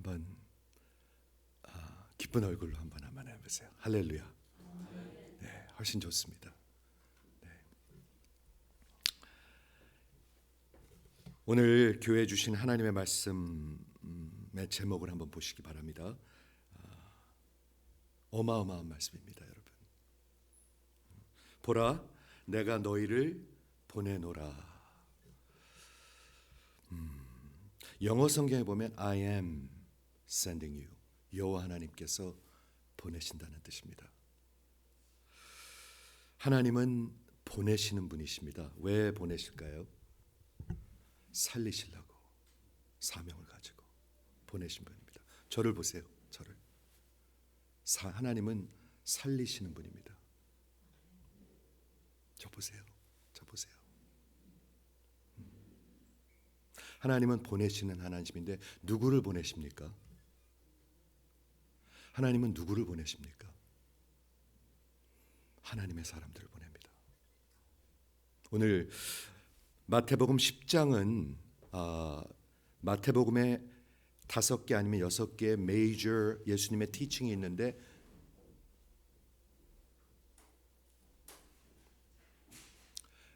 한번 기쁜 얼굴로 한번 해보세요. 할렐루야. 네, 훨씬 좋습니다. 네. 오늘 교회에 주신 하나님의 말씀의 제목을 한번 보시기 바랍니다. 어마어마한 말씀입니다, 여러분. 보라, 내가 너희를 보내노라. 영어 성경에 보면 I am sending you. 여호와 하나님께서 보내신다는 뜻입니다. 하나님은 보내시는 분이십니다. 왜 보내실까요? 살리시려고 사명을 가지고 보내신 분입니다. 저를 보세요. 저를. 하나님은 살리시는 분입니다. 저 보세요. 저 보세요. 하나님은 보내시는 하나님인데 누구를 보내십니까? 하나님은 누구를 보내십니까? 하나님의 사람들을 보냅니다. 오늘 마태복음 10장은 마태복음의 5개 아니면 6개의 메이저 예수님의 티칭이 있는데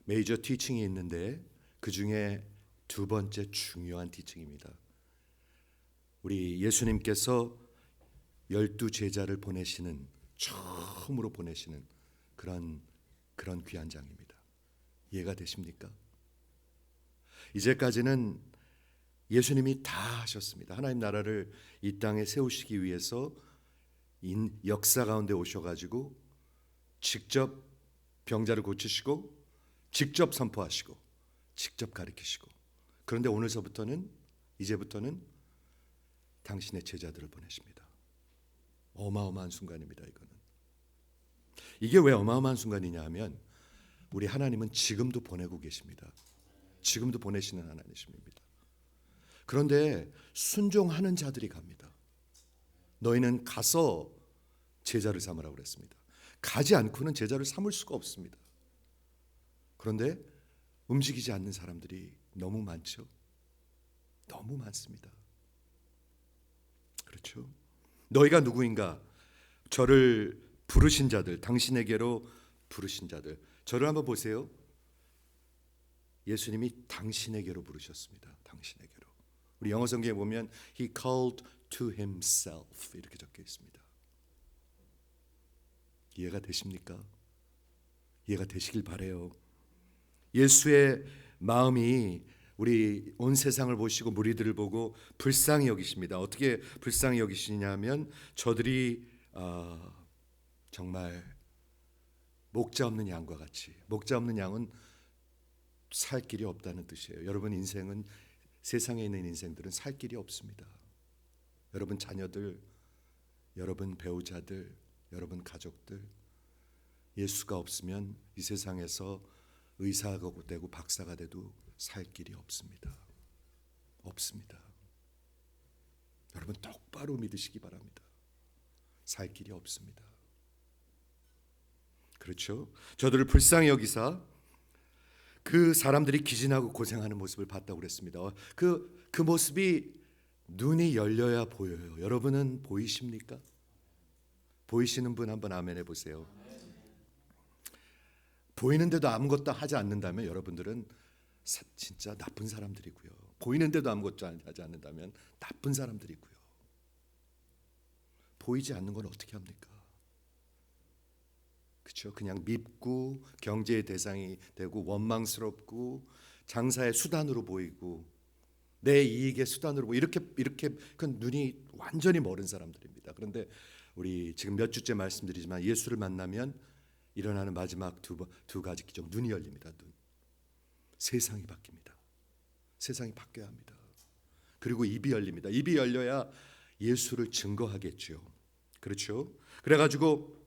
메이저 티칭이 있는데 그 중에 두 번째 중요한 티칭입니다. 우리 예수님께서 12 제자를 보내시는 처음으로 보내시는 그런 귀한 장입니다. 이해가 되십니까? 이제까지는 예수님이 다 하셨습니다. 하나님 나라를 이 땅에 세우시기 위해서 역사 가운데 오셔가지고 직접 병자를 고치시고 직접 선포하시고 직접 가르치시고, 그런데 이제부터는 당신의 제자들을 보내십니다. 어마어마한 순간입니다. 이게 왜 어마어마한 순간이냐 하면 우리 하나님은 지금도 보내고 계십니다. 지금도 보내시는 하나님이십니다. 그런데 순종하는 자들이 갑니다. 너희는 가서 제자를 삼으라고 그랬습니다. 가지 않고는 제자를 삼을 수가 없습니다. 그런데 움직이지 않는 사람들이 너무 많죠. 너무 많습니다. 그렇죠? 너희가 누구인가? 저를 부르신 자들, 당신에게로 부르신 자들. 저를 한번 보세요. 예수님이 당신에게로 부르셨습니다. 당신에게로. 우리 영어 성경에 보면 He called to himself 이렇게 적혀 있습니다. 이해가 되십니까? 이해가 되시길 바라요. 예수의 마음이 우리 온 세상을 보시고 무리들을 보고 불쌍히 여기십니다. 어떻게 불쌍히 여기시냐면 저들이 정말 목자 없는 양과 같이, 목자 없는 양은 살 길이 없다는 뜻이에요. 여러분 인생은, 세상에 있는 인생들은 살 길이 없습니다. 여러분 자녀들, 여러분 배우자들, 여러분 가족들, 예수가 없으면 이 세상에서 의사가 되고 박사가 돼도 살 길이 없습니다. 없습니다. 여러분 똑바로 믿으시기 바랍니다. 살 길이 없습니다. 그렇죠? 저들을 불쌍히 여기사 그 사람들이 기진하고 고생하는 모습을 봤다고 그랬습니다. 그 모습이 눈이 열려야 보여요. 여러분은 보이십니까? 보이시는 분 한번 아멘 해보세요. 보이는데도 아무것도 하지 않는다면 여러분들은 진짜 나쁜 사람들이고요. 보이는데도 아무것도 하지 않는다면 나쁜 사람들이고요. 보이지 않는 건 어떻게 합니까? 그렇죠? 그냥 밉고 경제의 대상이 되고 원망스럽고 장사의 수단으로 보이고 내 이익의 수단으로 보이고 이렇게 그 눈이 완전히 멀은 사람들입니다. 그런데 우리 지금 몇 주째 말씀드리지만 예수를 만나면 일어나는 마지막 두 가지 기적, 눈이 열립니다. 눈. 세상이 바뀝니다. 세상이 바뀌어야 합니다. 그리고 입이 열립니다. 입이 열려야 예수를 증거하겠죠. 그렇죠? 그래가지고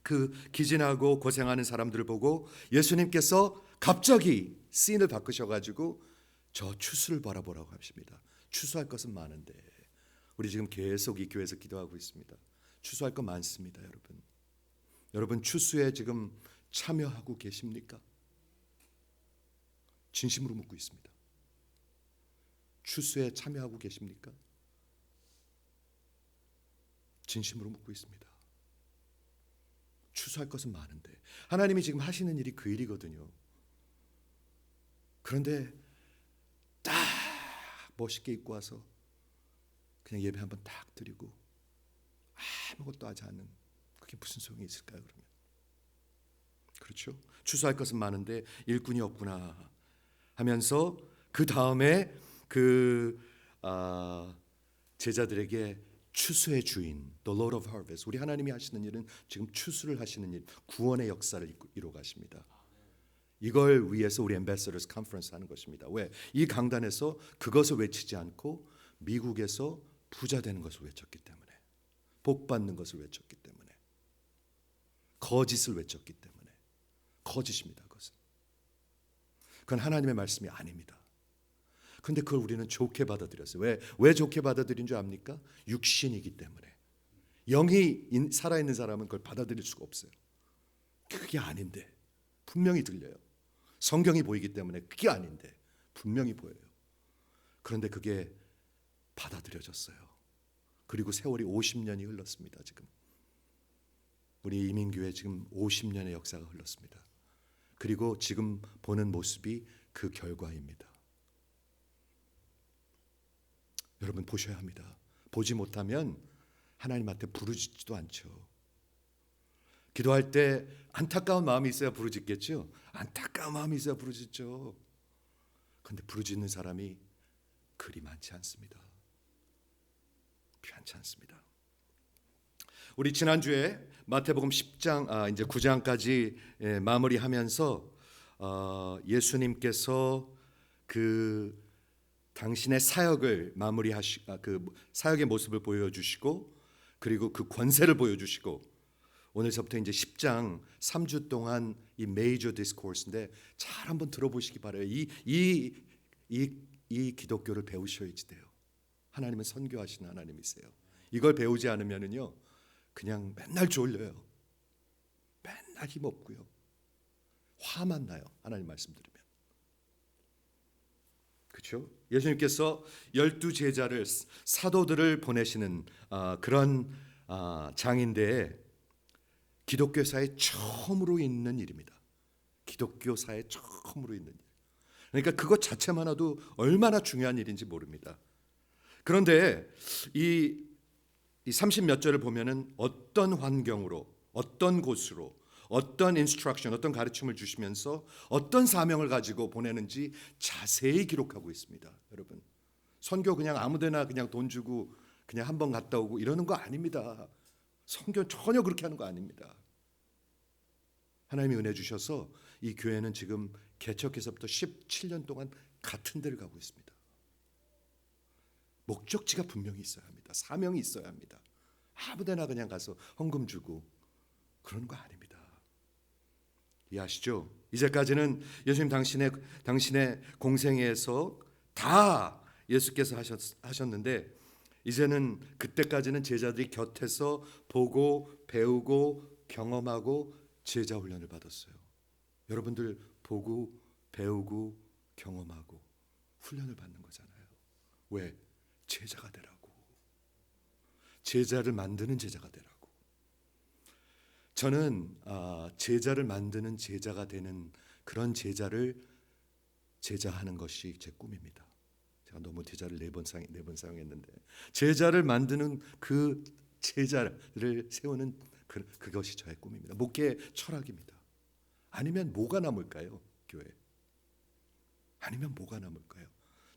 그 기진하고 고생하는 사람들을 보고 예수님께서 갑자기 씬을 바꾸셔가지고 저 추수를 바라보라고 하십니다. 추수할 것은 많은데 우리 지금 계속 이 교회에서 기도하고 있습니다. 추수할 것 많습니다, 여러분. 여러분 추수에 지금 참여하고 계십니까? 진심으로 묻고 있습니다. 추수에 참여하고 계십니까? 진심으로 묻고 있습니다. 추수할 것은 많은데 하나님이 지금 하시는 일이 그 일이거든요. 그런데 딱 멋있게 입고 와서 그냥 예배 한번 딱 드리고 아무것도 하지 않는, 그게 무슨 소용이 있을까요? 그러면 그렇죠? 추수할 것은 많은데 일꾼이 없구나 하면서 그 다음에 제자들에게 추수의 주인, The Lord of Harvest, 우리 하나님이 하시는 일은 지금 추수를 하시는 일, 구원의 역사를 이루어 가십니다. 이걸 위해서 우리 앰베서더스 컨퍼런스 하는 것입니다. 왜? 이 강단에서 그것을 외치지 않고 미국에서 부자 되는 것을 외쳤기 때문에, 복 받는 것을 외쳤기 때문에, 거짓을 외쳤기 때문에. 거짓입니다. 그건 하나님의 말씀이 아닙니다. 근데 그걸 우리는 좋게 받아들였어요. 왜 좋게 받아들인 줄 압니까? 육신이기 때문에. 영이 살아있는 사람은 그걸 받아들일 수가 없어요. 그게 아닌데 분명히 들려요. 성경이 보이기 때문에 그게 아닌데 분명히 보여요. 그런데 그게 받아들여졌어요. 그리고 세월이 50년이 흘렀습니다. 지금 우리 이민교회 지금 50년의 역사가 흘렀습니다. 그리고 지금 보는 모습이 그 결과입니다. 여러분 보셔야 합니다. 보지 못하면 하나님한테 부르짖지도 않죠. 기도할 때 안타까운 마음이 있어야 부르짖겠죠. 안타까운 마음이 있어야 부르짖죠. 그런데 부르짖는 사람이 그리 많지 않습니다. 많지 않습니다. 우리 지난주에 마태복음 10장 이제 9장까지 마무리하면서 예수님께서 그 당신의 사역을 그 사역의 모습을 보여주시고 그리고 그 권세를 보여주시고 오늘서부터 이제 10장 3주 동안 이 메이저 디스코스인데 잘 한번 들어보시기 바라요. 이 기독교를 배우셔야지 돼요. 하나님은 선교하시는 하나님이세요. 이걸 배우지 않으면은요 그냥 맨날 졸려요. 맨날 힘없고요. 화만 나요. 하나님 말씀 들으면. 그렇죠? 예수님께서 12제자를 사도들을 보내시는 그런 장인데 기독교사에 처음으로 있는 일입니다. 기독교사에 처음으로 있는 일. 그러니까 그것 자체만으로도 얼마나 중요한 일인지 모릅니다. 그런데 이 30몇 절을 보면은 어떤 환경으로, 어떤 곳으로, 어떤 인스트럭션, 어떤 가르침을 주시면서 어떤 사명을 가지고 보내는지 자세히 기록하고 있습니다. 여러분, 선교 그냥 아무데나 그냥 돈 주고 그냥 한번 갔다 오고 이러는 거 아닙니다. 선교 전혀 그렇게 하는 거 아닙니다. 하나님이 은혜 주셔서 이 교회는 지금 개척해서부터 17년 동안 같은 데를 가고 있습니다. 목적지가 분명히 있어야 합니다. 사명이 있어야 합니다. 아무데나 그냥 가서 헌금 주고 그런 거 아닙니다. 이해하시죠? 이제까지는 예수님 당신의 공생애에서 다 예수께서 하셨는데 이제는 그때까지는 제자들이 곁에서 보고 배우고 경험하고 제자 훈련을 받았어요. 여러분들 보고 배우고 경험하고 훈련을 받는 거잖아요. 왜? 제자가 되라고. 제자를 만드는 제자가 되라고. 저는 제자를 만드는 제자가 되는 그런 제자를 제자하는 것이 제 꿈입니다. 제가 너무 제자를 네 번 사용했는데 제자를 만드는 그 제자를 세우는 그것이 저의 꿈입니다. 목회 철학입니다. 아니면 뭐가 남을까요? 교회. 아니면 뭐가 남을까요?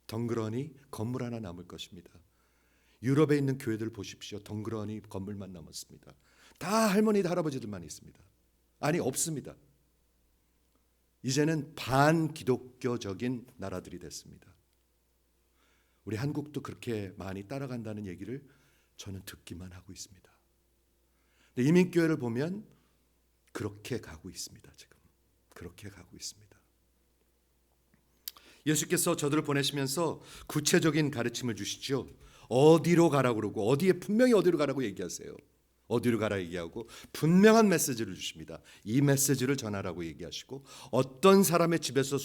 덩그러니 건물 하나 남을 것입니다. 유럽에 있는 교회들 보십시오. 덩그러니 건물만 남았습니다. 다 할머니 할아버지들만 있습니다. 아니 없습니다. 이제는 반기독교적인 나라들이 됐습니다. 우리 한국도 그렇게 많이 따라간다는 얘기를 저는 듣기만 하고 있습니다. 근데 이민교회를 보면 그렇게 가고 있습니다. 지금 그렇게 가고 있습니다. 예수께서 저들을 보내시면서 구체적인 가르침을 주시죠. 어디로 가라고 그러고 어디에 분명히 어디로 가라고 얘기하세요. 어디로 가라 얘기하고 분명한 메시지를 주십니다. 이 메시지를 전하라고 얘기하시고 어떤 사람의 집에서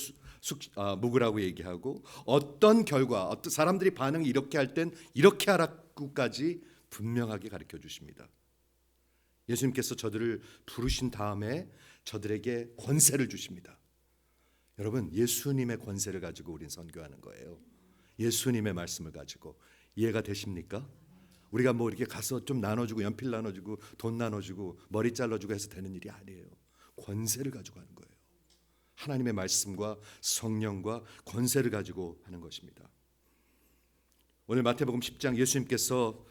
묵으라고 얘기하고 어떤 결과, 어떤 사람들이 반응이 이렇게 할 땐 이렇게 하라고까지 분명하게 가르쳐 주십니다. 예수님께서 저들을 부르신 다음에 저들에게 권세를 주십니다. 여러분, 예수님의 권세를 가지고 우린 선교하는 거예요. 예수님의 말씀을 가지고. 이해가 되십니까? 우리가 뭐 이렇게 가서 좀 나눠주고 연필 나눠주고 돈 나눠주고 머리 잘라주고 해서 되는 일이 아니에요. 권세를 가지고 하는 거예요. 하나님의 말씀과 성령과 권세를 가지고 하는 것입니다. 오늘 마태복음 10장 예수님께서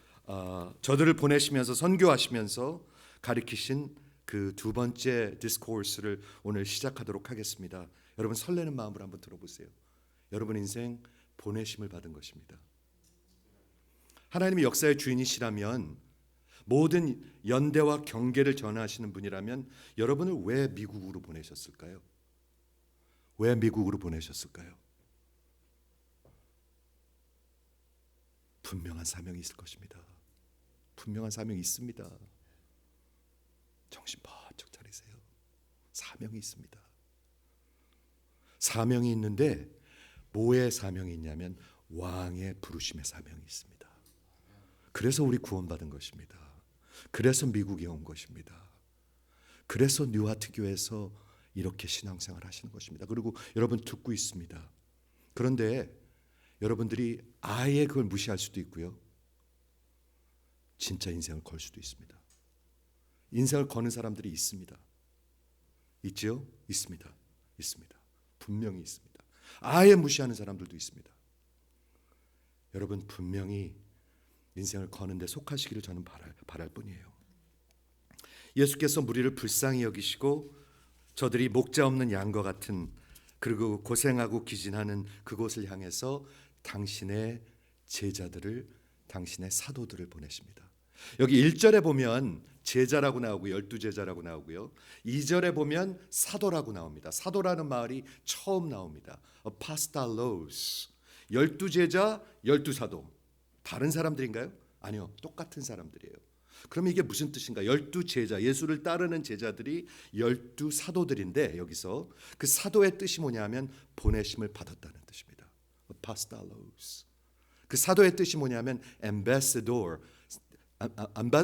저들을 보내시면서 선교하시면서 가르치신 그 두 번째 디스코스를 오늘 시작하도록 하겠습니다. 여러분, 설레는 마음으로 한번 들어보세요. 여러분 인생 보내심을 받은 것입니다. 하나님이 역사의 주인이시라면, 모든 연대와 경계를 전하시는 분이라면 여러분을 왜 미국으로 보내셨을까요? 왜 미국으로 보내셨을까요? 분명한 사명이 있을 것입니다. 분명한 사명이 있습니다. 정신 번쩍 차리세요. 사명이 있습니다. 사명이 있는데 뭐의 사명이 있냐면 왕의 부르심의 사명이 있습니다. 그래서 우리 구원받은 것입니다. 그래서 미국에 온 것입니다. 그래서 뉴하트 교회에서 이렇게 신앙생활 하시는 것입니다. 그리고 여러분 듣고 있습니다. 그런데 여러분들이 아예 그걸 무시할 수도 있고요. 진짜 인생을 걸 수도 있습니다. 인생을 거는 사람들이 있습니다. 있지요? 있습니다. 있습니다. 분명히 있습니다. 아예 무시하는 사람들도 있습니다. 여러분 분명히 인생을 거는데 속하시기를 저는 바랄 뿐이에요. 예수께서 무리를 불쌍히 여기시고 저들이 목자 없는 양과 같은, 그리고 고생하고 기진하는 그곳을 향해서 당신의 제자들을, 당신의 사도들을 보내십니다. 여기 1절에 보면 제자라고 나오고 12제자라고 나오고요. 2절에 보면 사도라고 나옵니다. 사도라는 말이 처음 나옵니다. 아파스탈로스. 12제자, 12사도. 다른 사람들인가요? 아니요. 똑같은 사람들이에요. 그럼 이게 무슨 뜻인가? 12제자, 예수를 따르는 제자들이 12사도들인데, 여기서 그 사도의 뜻이 뭐냐면 보내심을 받았다는 뜻입니다. 아파스탈로스. 그 사도의 뜻이 뭐냐면 ambassador.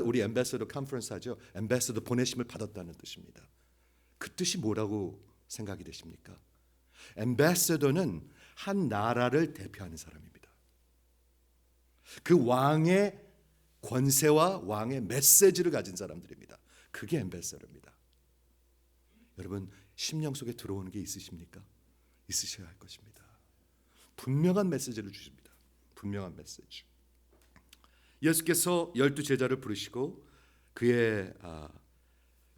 우리 엠베서더 컨퍼런스 하죠. 엠베서더 보내심을 받았다는 뜻입니다. 그 뜻이 뭐라고 생각이 되십니까? 엠베서더는 한 나라를 대표하는 사람입니다. 그 왕의 권세와 왕의 메시지를 가진 사람들입니다. 그게 엠베서더입니다. 여러분 심령 속에 들어오는 게 있으십니까? 있으셔야 할 것입니다. 분명한 메시지를 주십니다. 분명한 메시지. 예수께서 12제자를 부르시고 그의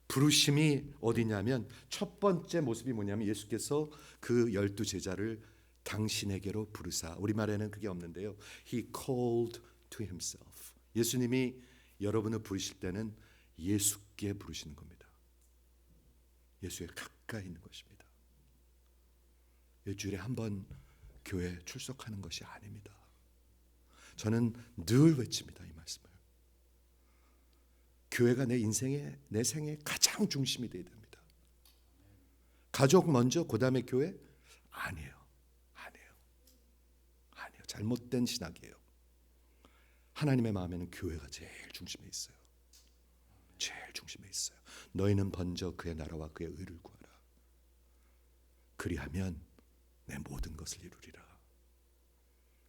부르심이 어디냐면, 첫 번째 모습이 뭐냐면 예수께서 그 12제자를 당신에게로 부르사, 우리말에는 그게 없는데요. He called to himself. 예수님이 여러분을 부르실 때는 예수께 부르시는 겁니다. 예수에 가까이 있는 것입니다. 일주일에 한 번 교회 출석하는 것이 아닙니다. 저는 늘 외칩니다, 이 말씀을. 교회가 내 인생의, 내 생의 가장 중심이 되어야 됩니다. 가족 먼저, 그 다음에 교회? 아니에요. 잘못된 신학이에요. 하나님의 마음에는 교회가 제일 중심에 있어요. 제일 중심에 있어요. 너희는 먼저 그의 나라와 그의 의를 구하라. 그리하면 내 모든 것을 이루리라.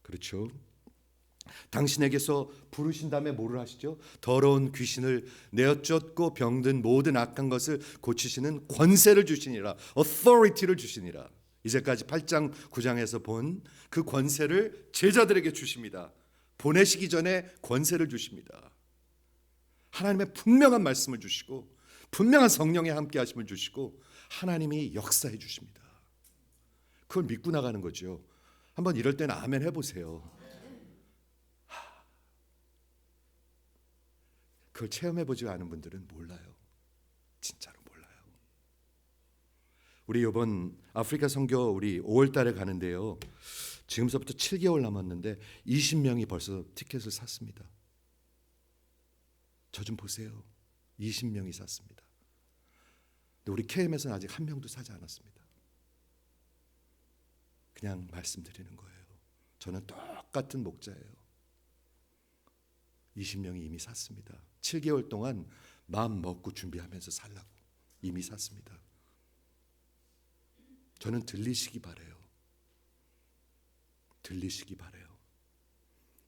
그렇죠? 당신에게서 부르신 다음에 뭐를 하시죠? 더러운 귀신을 내어쫓고 병든 모든 악한 것을 고치시는 권세를 주시니라. authority를 주시니라. 이제까지 8장 9장에서 본 그 권세를 제자들에게 주십니다. 보내시기 전에 권세를 주십니다. 하나님의 분명한 말씀을 주시고 분명한 성령의 함께 하심을 주시고 하나님이 역사해 주십니다. 그걸 믿고 나가는 거죠. 한번 이럴 때는 아멘 해보세요. 그걸 체험해보지 않은 분들은 몰라요. 진짜로 몰라요. 우리 이번 아프리카 선교 우리 5월 달에 가는데요. 지금서부터 7개월 남았는데 20명이 벌써 티켓을 샀습니다. 저 좀 보세요. 20명이 샀습니다. 근데 우리 KM에서는 아직 한 명도 사지 않았습니다. 그냥 말씀드리는 거예요. 저는 똑같은 목자예요. 20명이 이미 샀습니다. 7개월 동안 마음 먹고 준비하면서 살라고 이미 샀습니다. 저는 들리시기 바래요. 들리시기 바래요.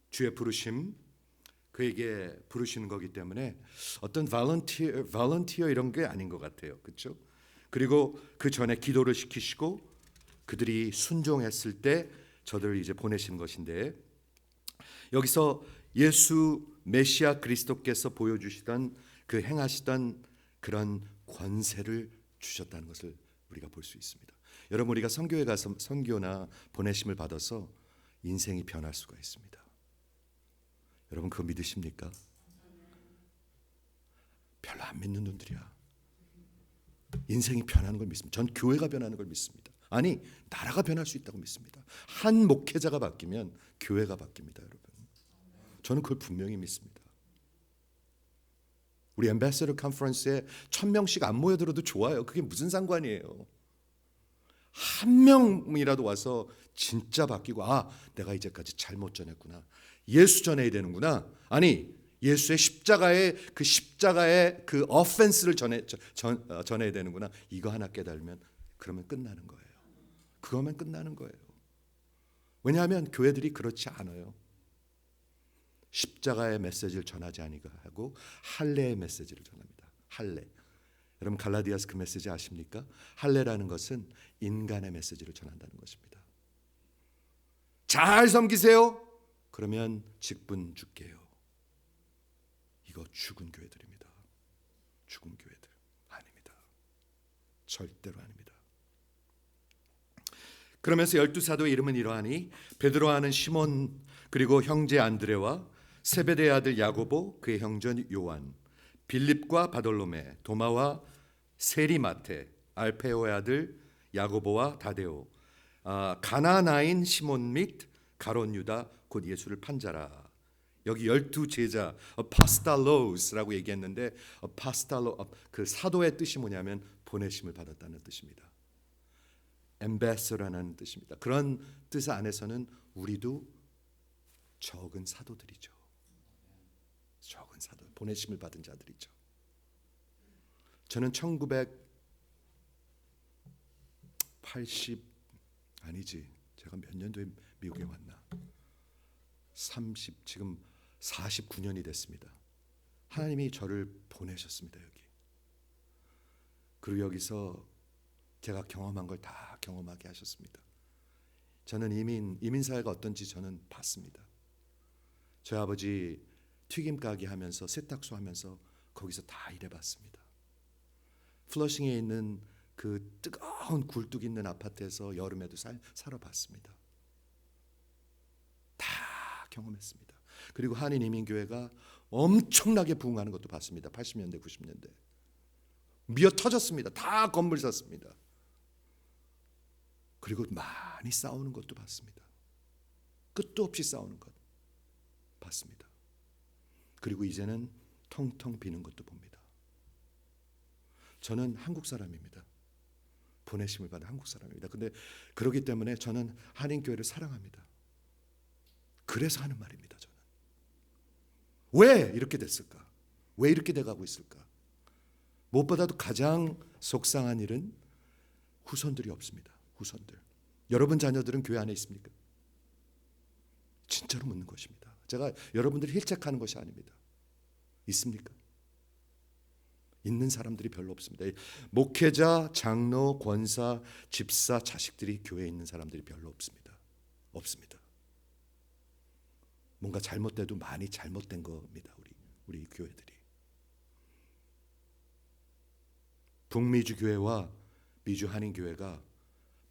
주의 부르심, 그에게 부르시는 거기 때문에 어떤 volunteer 이런 게 아닌 것 같아요. 그렇죠? 그리고 그 전에 기도를 시키시고 그들이 순종했을 때 저들을 이제 보내시는 것인데, 여기서 예수 메시아 그리스도께서 보여주시던 그 행하시던 그런 권세를 주셨다는 것을 우리가 볼 수 있습니다. 여러분, 우리가 선교에 가서 선교나 보내심을 받아서 인생이 변할 수가 있습니다. 여러분, 그거 믿으십니까? 별로 안 믿는 놈들이야. 인생이 변하는 걸 믿습니다. 전 교회가 변하는 걸 믿습니다. 아니, 나라가 변할 수 있다고 믿습니다. 한 목회자가 바뀌면 교회가 바뀝니다, 여러분. 저는 그걸 분명히 믿습니다. 우리 앰베서더 컨퍼런스에 1000명씩 안 모여들어도 좋아요. 그게 무슨 상관이에요. 한 명이라도 와서 진짜 바뀌고, 아, 내가 이제까지 잘못 전했구나. 예수 전해야 되는구나. 아니, 예수의 십자가의 그 어펜스를 전해야 되는구나. 이거 하나 깨달으면 그러면 끝나는 거예요. 그거면 끝나는 거예요. 왜냐하면 교회들이 그렇지 않아요. 십자가의 메시지를 전하지 아니하고 할례의 메시지를 전합니다. 할례. 여러분, 갈라디아서 그 메시지 아십니까? 할례라는 것은 인간의 메시지를 전한다는 것입니다. 잘 섬기세요. 그러면 직분 줄게요. 이거 죽은 교회들입니다. 죽은 교회들 아닙니다. 절대로 아닙니다. 그러면서 12사도의 이름은 이러하니 베드로 하는 시몬, 그리고 형제 안드레와 세베대의 아들 야고보, 그의 형제 요한, 빌립과 바돌로메, 도마와 세리마테, 알페오의 아들 야고보와 다데오, 가나나인 시몬 및 가롯 유다, 곧 예수를 판자라. 여기 12제자 아포스톨로스라고 얘기했는데, 그 사도의 뜻이 뭐냐면 보내심을 받았다는 뜻입니다. 엠베서라는 뜻입니다. 그런 뜻 안에서는 우리도 적은 사도들이죠. 적은 사도, 보내심을 받은 자들이죠. 저는 1980 아니지, 제가 몇 년도에 미국에 왔나? 지금 49년이 됐습니다. 하나님이 저를 보내셨습니다, 여기. 그리고 여기서 제가 경험한 걸 다 경험하게 하셨습니다. 저는 이민 사회가 어떤지 저는 봤습니다. 저희 아버지 튀김 가게 하면서 세탁소 하면서 거기서 다 일해봤습니다. 플러싱에 있는 그 뜨거운 굴뚝 있는 아파트에서 여름에도 살아봤습니다. 다 경험했습니다. 그리고 한인 이민교회가 엄청나게 부흥하는 것도 봤습니다. 80년대 90년대 미어 터졌습니다. 다 건물 샀습니다. 그리고 많이 싸우는 것도 봤습니다. 끝도 없이 싸우는 것 봤습니다. 그리고 이제는 텅텅 비는 것도 봅니다. 저는 한국 사람입니다. 보내심을 받은 한국 사람입니다. 근데 그렇기 때문에 저는 한인교회를 사랑합니다. 그래서 하는 말입니다. 저는 왜 이렇게 됐을까? 왜 이렇게 돼가고 있을까? 무엇보다도 가장 속상한 일은 후손들이 없습니다. 후손들. 여러분 자녀들은 교회 안에 있습니까? 진짜로 묻는 것입니다. 제가 여러분들이 힐책하는 것이 아닙니다. 있습니까? 있는 사람들이 별로 없습니다. 목회자, 장로, 권사, 집사, 자식들이 교회에 있는 사람들이 별로 없습니다. 없습니다. 뭔가 잘못돼도 많이 잘못된 겁니다. 우리 교회들이. 북미주 교회와 미주 한인 교회가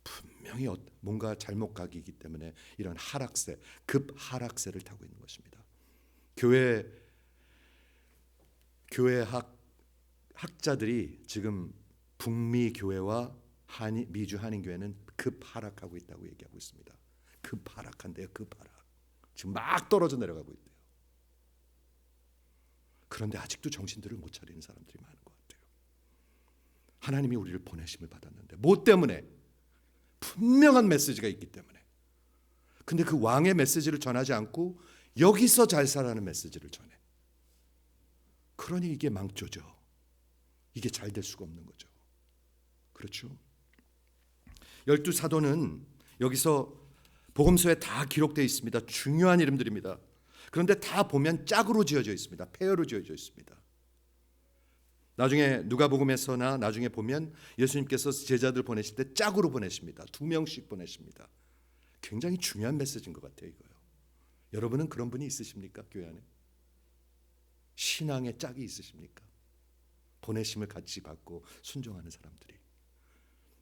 분명히 뭔가 잘못 가기이기 때문에 이런 급 하락세를 타고 있는 것입니다. 교회 학자들이 지금 북미 교회와 미주 한인 교회는 급 하락하고 있다고 얘기하고 있습니다. 급 하락한대요. 급 하락. 지금 막 떨어져 내려가고 있대요. 그런데 아직도 정신들을 못 차리는 사람들이 많은 것 같아요. 하나님이 우리를 보내심을 받았는데 뭐 때문에? 분명한 메시지가 있기 때문에. 근데 그 왕의 메시지를 전하지 않고 여기서 잘 살라는 메시지를 전해. 그러니 이게 망조죠. 이게 잘 될 수가 없는 거죠. 그렇죠? 12사도는 여기서 복음서에 다 기록되어 있습니다. 중요한 이름들입니다. 그런데 다 보면 짝으로 지어져 있습니다. 페어로 지어져 있습니다. 나중에 누가복음에서나 나중에 보면 예수님께서 제자들 보내실 때 짝으로 보내십니다. 2명씩 보내십니다. 굉장히 중요한 메시지인 것 같아요. 이거요. 여러분은 그런 분이 있으십니까? 교회 안에 신앙의 짝이 있으십니까? 보내심을 같이 받고 순종하는 사람들이.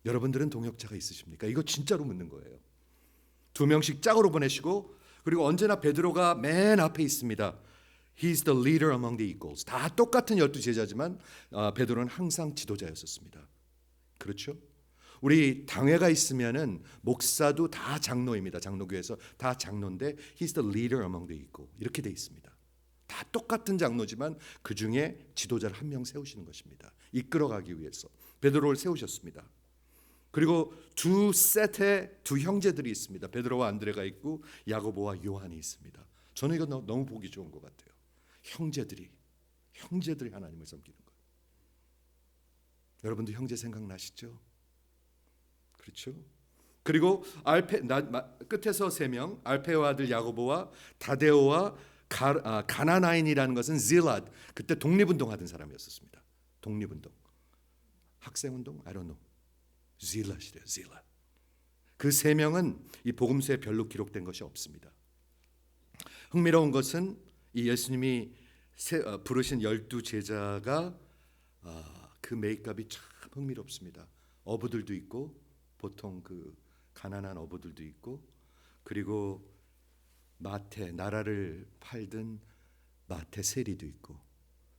여러분들은 동역자가 있으십니까? 이거 진짜로 묻는 거예요. 2명씩 짝으로 보내시고, 그리고 언제나 베드로가 맨 앞에 있습니다. He's the leader among the equals. 다 똑같은 12제자지만 베드로는 항상 지도자였었습니다. 그렇죠? 우리 당회가 있으면은 목사도 다 장로입니다. 장로교에서 다 장로인데 He's the leader among the equals. 이렇게 돼 있습니다. 다 똑같은 장로지만 그 중에 지도자를 한 명 세우시는 것입니다. 이끌어가기 위해서 베드로를 세우셨습니다. 그리고 두 셋의 두 형제들이 있습니다. 베드로와 안드레가 있고 야고보와 요한이 있습니다. 저는 이거 너무 보기 좋은 것 같아요. 형제들이 하나님을 섬기는 것. 여러분도 형제 생각나시죠? 그렇죠? 그리고 끝에서 3명, 알페오 아들 야고보와 다데오와 가나나인이라는 것은 질랏, 그때 독립운동 하던 사람이었습니다. 독립운동, 학생운동, I don't know. 질랏이래요. 질랏. 그 3명은 이 복음서에 별로 기록된 것이 없습니다. 흥미로운 것은 이 예수님이 부르신 12제자가 그 메이크업이 참 흥미롭습니다. 어부들도 있고, 보통 그 가난한 어부들도 있고, 그리고 마태, 나라를 팔던 마태 세리도 있고,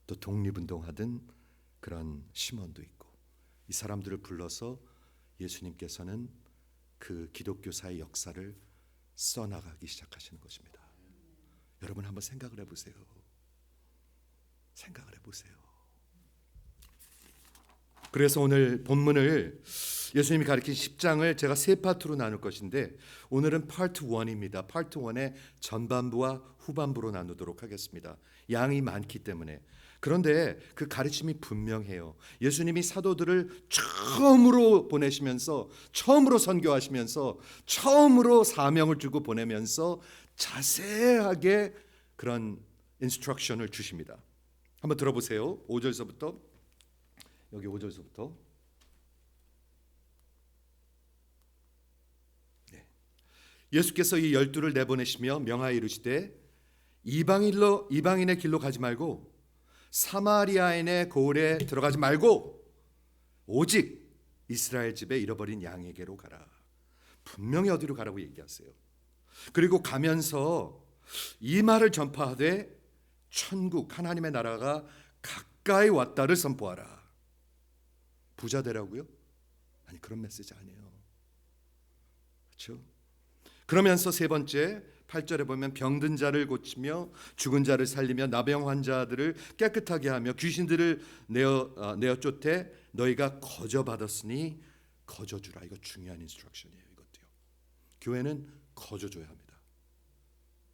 또 독립운동하던 그런 시몬도 있고, 이 사람들을 불러서 예수님께서는 그 기독교사의 역사를 써나가기 시작하시는 것입니다. 여러분 한번 생각을 해보세요. 생각을 해보세요. 그래서 오늘 본문을 예수님이 가르친 10장을 제가 3파트로 나눌 것인데, 오늘은 파트 1입니다. 파트 1의 전반부와 후반부로 나누도록 하겠습니다. 양이 많기 때문에. 그런데 그 가르침이 분명해요. 예수님이 사도들을 처음으로 보내시면서, 처음으로 선교하시면서, 처음으로 사명을 주고 보내면서 자세하게 그런 인스트럭션을 주십니다. 한번 들어보세요. 5절서부터, 여기 5절서부터. 네. 예수께서 이 12를 내보내시며 명하여 이르시되 이방인의 길로 가지 말고 사마리아인의 고을에 들어가지 말고 오직 이스라엘 집에 잃어버린 양에게로 가라. 분명히 어디로 가라고 얘기하세요. 그리고 가면서 이 말을 전파하되 천국 하나님의 나라가 가까이 왔다를 선포하라. 부자 되라고요? 아니, 그런 메시지 아니에요. 그렇죠? 그러면서 세 번째 8절에 보면 병든 자를 고치며 죽은 자를 살리며 나병 환자들을 깨끗하게 하며 귀신들을 내어 쫓되 너희가 거저 받았으니 거저 주라. 이거 중요한 인스트럭션이에요. 이것도요. 교회는 거저 줘야 합니다.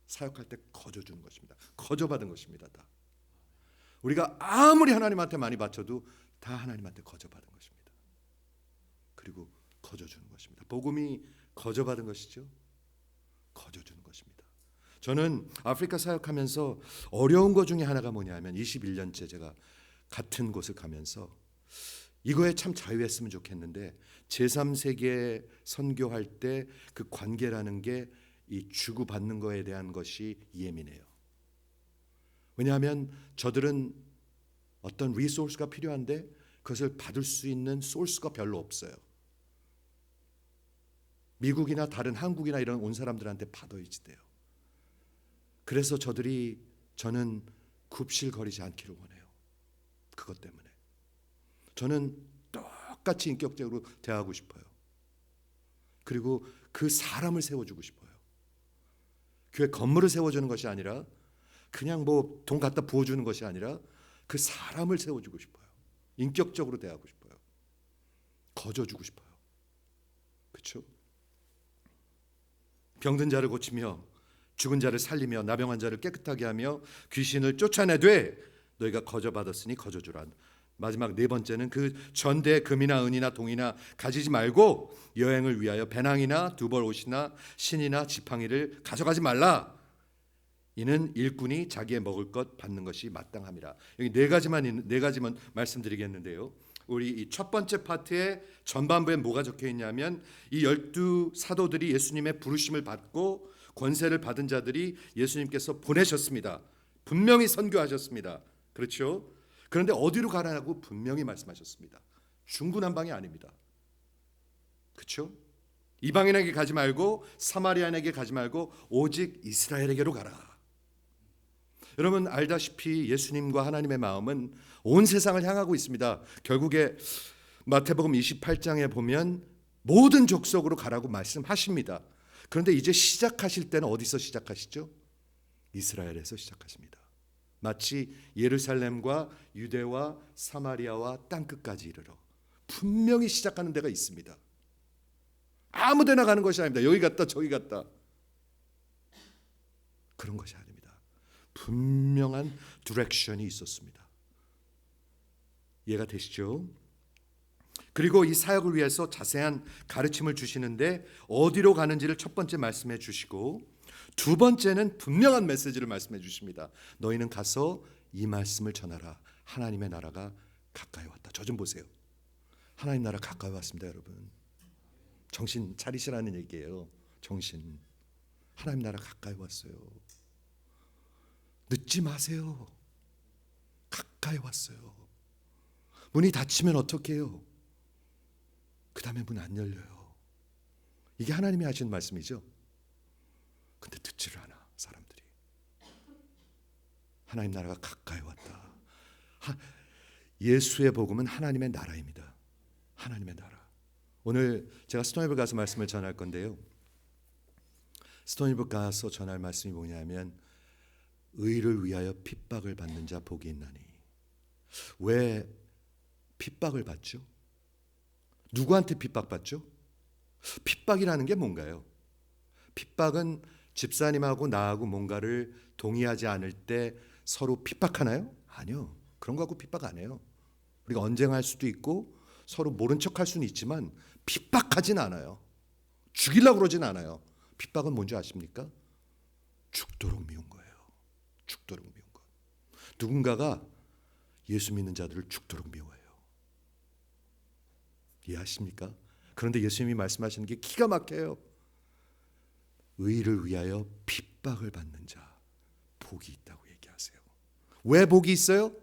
사역할 때 거저 주는 것입니다. 거저 받은 것입니다. 다. 우리가 아무리 하나님한테 많이 바쳐도 다 하나님한테 거저 받은 것입니다. 그리고 거저 주는 것입니다. 복음이 거저 받은 것이죠. 거저 주는 것입니다. 저는 아프리카 사역하면서 어려운 것 중에 하나가 뭐냐면 21년째 제가 같은 곳을 가면서 이거에 참 자유했으면 좋겠는데, 제3세계 선교할 때 그 관계라는 게 이 주고받는 거에 대한 것이 예민해요. 왜냐하면 저들은 어떤 리소스가 필요한데 그것을 받을 수 있는 소스가 별로 없어요. 미국이나 다른 한국이나 이런 온 사람들한테 받아야지 돼요. 그래서 저는 굽실거리지 않기를 원해요. 그것 때문에. 저는 똑같이 인격적으로 대하고 싶어요. 그리고 그 사람을 세워주고 싶어요. 교회 건물을 세워주는 것이 아니라, 그냥 뭐 돈 갖다 부어주는 것이 아니라 그 사람을 세워주고 싶어요. 인격적으로 대하고 싶어요. 거저주고 싶어요. 그렇죠? 병든 자를 고치며 죽은 자를 살리며 나병한 자를 깨끗하게 하며 귀신을 쫓아내되 너희가 거저받았으니 거저주라. 마지막 네 번째는 그 전대에 금이나 은이나 동이나 가지지 말고 여행을 위하여 배낭이나 두벌 옷이나 신이나 지팡이를 가져가지 말라. 이는 일꾼이 자기의 먹을 것 받는 것이 마땅함이라. 여기 네 가지만 말씀드리겠는데요. 우리 이 첫 번째 파트의 전반부에 뭐가 적혀 있냐면 이 12사도들이 예수님의 부르심을 받고 권세를 받은 자들이 예수님께서 보내셨습니다. 분명히 선교하셨습니다. 그렇죠? 그런데 어디로 가라고 분명히 말씀하셨습니다. 중구난방이 아닙니다. 그렇죠? 이방인에게 가지 말고 사마리아인에게 가지 말고 오직 이스라엘에게로 가라. 여러분 알다시피 예수님과 하나님의 마음은 온 세상을 향하고 있습니다. 결국에 마태복음 28장에 보면 모든 족속으로 가라고 말씀하십니다. 그런데 이제 시작하실 때는 어디서 시작하시죠? 이스라엘에서 시작하십니다. 마치 예루살렘과 유대와 사마리아와 땅끝까지 이르러 분명히 시작하는 데가 있습니다. 아무 데나 가는 것이 아닙니다. 여기 갔다 저기 갔다 그런 것이 아닙니다. 분명한 디렉션이 있었습니다. 이해가 되시죠? 그리고 이 사역을 위해서 자세한 가르침을 주시는데 어디로 가는지를 첫 번째 말씀해 주시고 두 번째는 분명한 메시지를 말씀해 주십니다. 너희는 가서 이 말씀을 전하라. 하나님의 나라가 가까이 왔다. 저 좀 보세요. 하나님 나라 가까이 왔습니다, 여러분. 정신 차리시라는 얘기예요. 정신. 하나님 나라 가까이 왔어요. 늦지 마세요. 가까이 왔어요. 문이 닫히면 어떻게 해요? 그 다음에 문 안 열려요. 이게 하나님이 하시는 말씀이죠. 근데 듣지를 않아 사람들이. 하나님 나라가 가까이 왔다. 예수의 복음은 하나님의 나라입니다. 하나님의 나라. 오늘 제가 스톤힐브 가서 말씀을 전할 건데요. 스톤힐브 가서 전할 말씀이 뭐냐면 의를 위하여 핍박을 받는 자 복이 있나니. 왜 핍박을 받죠? 누구한테 핍박받죠? 핍박이라는 게 뭔가요? 핍박은 집사님하고 나하고 뭔가를 동의하지 않을 때 서로 핍박하나요? 아니요. 그런 거 갖고 핍박 안 해요. 우리가 언쟁할 수도 있고 서로 모른 척할 수는 있지만 핍박하진 않아요. 죽이려고 그러진 않아요. 핍박은 뭔지 아십니까? 죽도록 미운 거예요. 죽도록 미운 것. 누군가가 예수 믿는 자들을 죽도록 미워해요. 이해하십니까? 그런데 예수님이 말씀하시는 게 기가 막혀요. 의를 위하여 핍박을 받는 자 복이 있다고 얘기하세요. 왜 복이 있어요?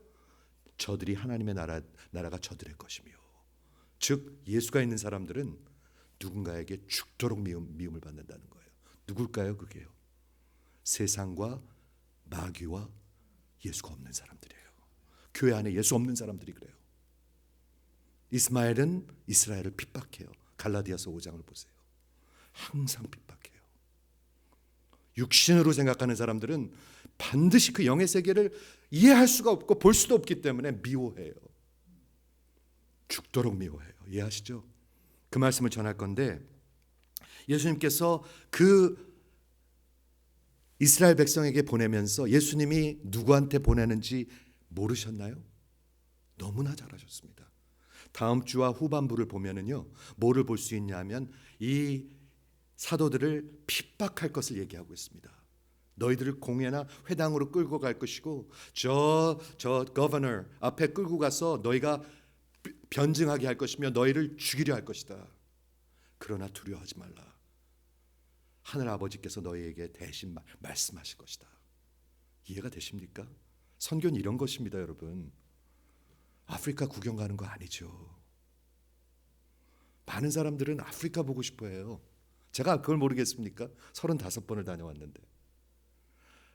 저들이 하나님의 나라가 저들의 것이며, 즉 예수가 있는 사람들은 누군가에게 죽도록 미움을 받는다는 거예요. 누굴까요? 그게요. 세상과 마귀와 예수가 없는 사람들이에요. 교회 안에 예수 없는 사람들이 그래요. 이스마엘은 이스라엘을 핍박해요. 갈라디아서 5장을 보세요. 항상 핍박해요. 육신으로 생각하는 사람들은 반드시 그 영의 세계를 이해할 수가 없고 볼 수도 없기 때문에 미워해요. 죽도록 미워해요. 이해하시죠? 그 말씀을 전할 건데 예수님께서 그 이스라엘 백성에게 보내면서 예수님이 누구한테 보내는지 모르셨나요? 너무나 잘하셨습니다. 다음 주와 후반부를 보면은요, 뭐를 볼 수 있냐면 이 사도들을 핍박할 것을 얘기하고 있습니다. 너희들을 공회나 회당으로 끌고 갈 것이고 저 거버너 앞에 끌고 가서 너희가 변증하게 할 것이며 너희를 죽이려 할 것이다. 그러나 두려워하지 말라. 하늘 아버지께서 너희에게 대신 말씀하실 것이다. 이해가 되십니까? 선교는 이런 것입니다, 여러분. 아프리카 구경 가는 거 아니죠. 많은 사람들은 아프리카 보고 싶어 해요. 제가 그걸 모르겠습니까? 35번을 다녀왔는데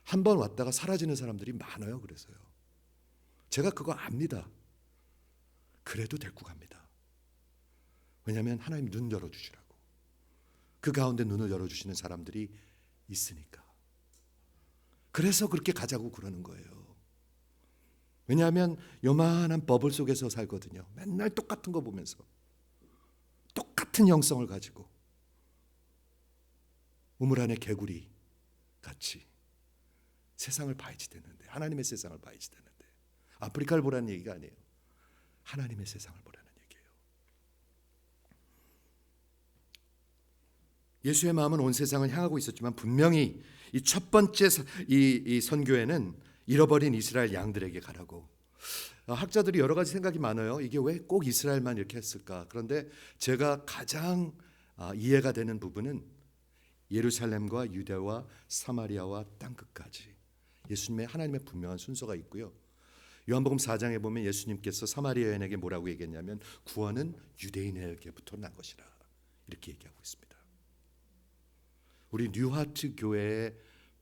한 번 왔다가 사라지는 사람들이 많아요. 그래서요. 제가 그거 압니다. 그래도 데리고 갑니다. 왜냐하면 하나님 눈 열어주시라고. 그 가운데 눈을 열어주시는 사람들이 있으니까. 그래서 그렇게 가자고 그러는 거예요. 왜냐하면 요만한 버블 속에서 살거든요. 맨날 똑같은 거 보면서 똑같은 형성을 가지고 우물 안에 개구리 같이 세상을 봐야지 되는데, 하나님의 세상을 봐야지 되는데 아프리카를 보라는 얘기가 아니에요. 하나님의 세상을 보라는 얘기예요. 예수의 마음은 온 세상을 향하고 있었지만 분명히 이 첫 번째 이 선교에는 잃어버린 이스라엘 양들에게 가라고. 학자들이 여러 가지 생각이 많아요. 이게 왜 꼭 이스라엘만 이렇게 했을까? 그런데 제가 가장 이해가 되는 부분은 예루살렘과 유대와 사마리아와 땅끝까지 예수님의 하나님의 분명한 순서가 있고요. 요한복음 4장에 보면 예수님께서 사마리아 여인에게 뭐라고 얘기했냐면 구원은 유대인에게부터 난 것이라 이렇게 얘기하고 있습니다. 우리 뉴하트 교회에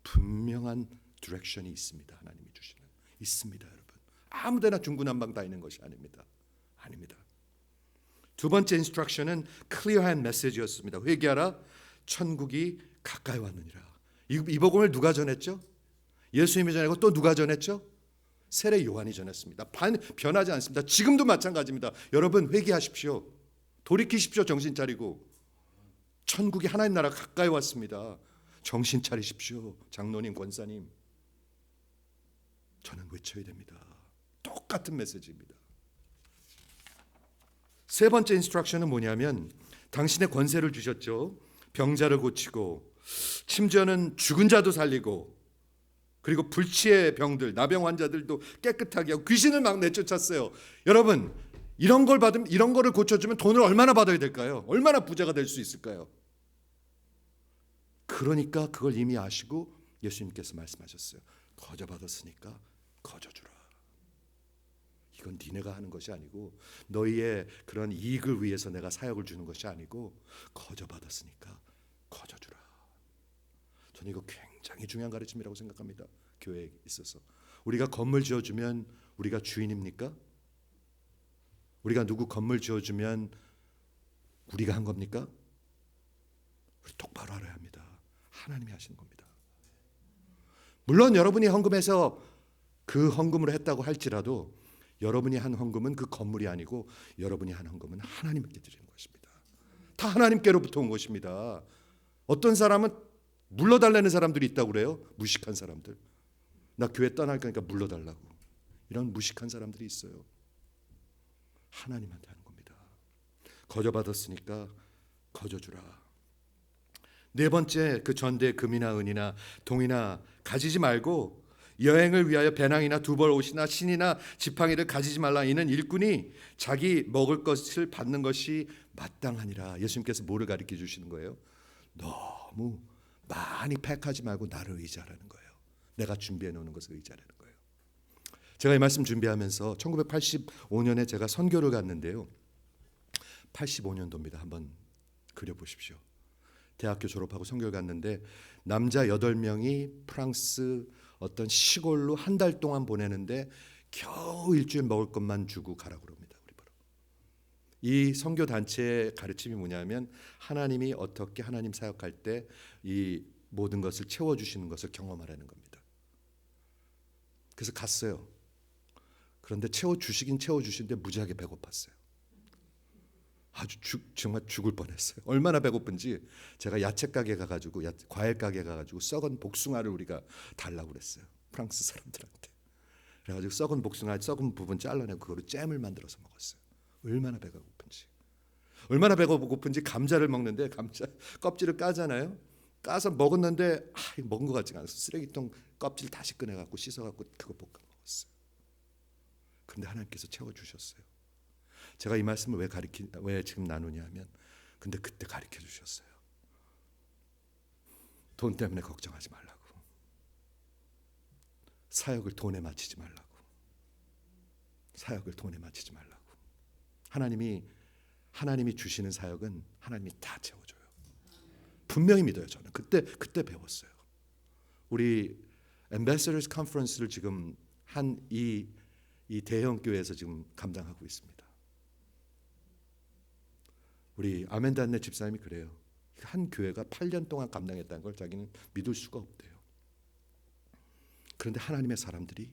분명한 디렉션이 있습니다. 하나님이 주시는 있습니다, 여러분. 아무데나 중구난방 다 있는 것이 아닙니다. 아닙니다. 두 번째 인스트럭션은 클리어한 메시지였습니다. 회개하라, 천국이 가까이 왔느니라. 이 복음을 누가 전했죠? 예수님이 전하고 또 누가 전했죠? 세례 요한이 전했습니다. 변하지 않습니다. 지금도 마찬가지입니다. 여러분 회개하십시오. 돌이키십시오. 정신 차리고. 천국이 하나님 나라 가까이 왔습니다. 정신 차리십시오. 장로님, 권사님. 저는 외쳐야 됩니다. 똑같은 메시지입니다. 세 번째 인스트럭션은 뭐냐면 당신의 권세를 주셨죠. 병자를 고치고 심지어는 죽은 자도 살리고 그리고 불치의 병들, 나병 환자들도 깨끗하게 하고 귀신을 막 내쫓았어요. 여러분 이런 걸 받으면 이런 거를 고쳐주면 돈을 얼마나 받아야 될까요? 얼마나 부자가 될 수 있을까요? 그러니까 그걸 이미 아시고 예수님께서 말씀하셨어요. 거저 받았으니까 거저 주라. 이건 니네가 하는 것이 아니고 너희의 그런 이익을 위해서 내가 사역을 주는 것이 아니고 거저 받았으니까 거저 주라. 저는 이거 굉장히 중요한 가르침이라고 생각합니다. 교회에 있어서. 우리가 건물 지어주면 우리가 주인입니까? 우리가 누구 건물 지어주면 우리가 한 겁니까? 우리 똑바로 알아야 합니다. 하나님이 하시는 겁니다. 물론 여러분이 헌금해서 그 헌금으로 했다고 할지라도 여러분이 한 헌금은 그 건물이 아니고 여러분이 한 헌금은 하나님께 드리는 것입니다. 다 하나님께로부터 온 것입니다. 어떤 사람은 물러달라는 사람들이 있다고 그래요. 무식한 사람들. 나 교회 떠날 거니까 물러달라고. 이런 무식한 사람들이 있어요. 하나님한테 하는 겁니다. 거저 받았으니까 거저 주라. 네 번째, 그 전대 금이나 은이나 동이나 가지지 말고 여행을 위하여 배낭이나 두벌 옷이나 신이나 지팡이를 가지지 말라. 이는 일꾼이 자기 먹을 것을 받는 것이 마땅하니라. 예수님께서 뭐를 가르쳐 주시는 거예요? 너무 많이 팩하지 말고 나를 의지하라는 거예요. 내가 준비해 놓는 것을 의지하라는 거예요. 제가 이 말씀 준비하면서 1985년에 제가 선교를 갔는데요. 85년도입니다. 한번 그려보십시오. 대학교 졸업하고 선교를 갔는데 남자 8명이 프랑스 어떤 시골로 한 달 동안 보내는데 겨우 일주일 먹을 것만 주고 가라고 그럽니다. 우리 바로. 이 선교 단체의 가르침이 뭐냐면 하나님이 어떻게 하나님 사역할 때 이 모든 것을 채워주시는 것을 경험하라는 겁니다. 그래서 갔어요. 그런데 채워주시긴 채워주시는데 무지하게 배고팠어요. 아주 정말 죽을 뻔했어요. 얼마나 배고픈지 제가 야채 가게 가가지고 과일 가게 가가지고 썩은 복숭아를 우리가 달라고 그랬어요. 프랑스 사람들한테. 그래가지고 썩은 복숭아 썩은 부분 잘라내고 그거로 잼을 만들어서 먹었어요. 얼마나 배가 고픈지. 얼마나 배가 고픈지 감자를 먹는데 감자 껍질을 까잖아요. 까서 먹었는데 먹은 것 같지가 않아서 쓰레기통 껍질 다시 꺼내갖고 씻어갖고 그거 볶아 먹었어요. 그런데 하나님께서 채워주셨어요. 제가 이 말씀을 왜 지금 나누냐면 근데 그때 가르쳐 주셨어요. 돈 때문에 걱정하지 말라고. 사역을 돈에 맞추지 말라고. 사역을 돈에 맞추지 말라고. 하나님이 주시는 사역은 하나님이 다 채워줘요. 분명히 믿어요. 저는 그때 배웠어요. 우리 앰베서더스 컨퍼런스를 지금 한 이 대형 교회에서 지금 감당하고 있습니다. 우리 아멘단네 집사님이 그래요. 한 교회가 8년 동안 감당했다는 걸 자기는 믿을 수가 없대요. 그런데 하나님의 사람들이